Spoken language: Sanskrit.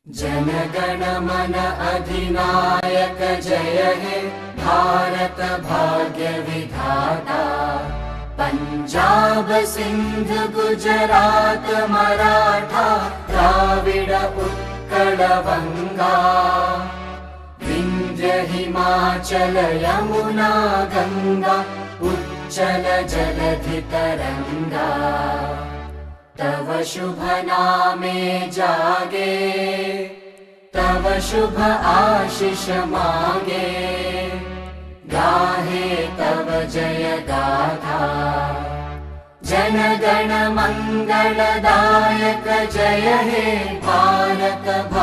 जनगण मन अधिनायक जय हे भारत भाग्य विधाता। पंजाब सिंध गुजरात मराठा द्राविड उत्कल बंगा। विंध्य हिमाचल यमुना गंगा उच्चल जलधि तरंगा। तव शुभ नामे जागे तव शुभ आशीष मागे। गाहे तव जय गाथा जनगण मंगलदायक जय हे भारत भाग्य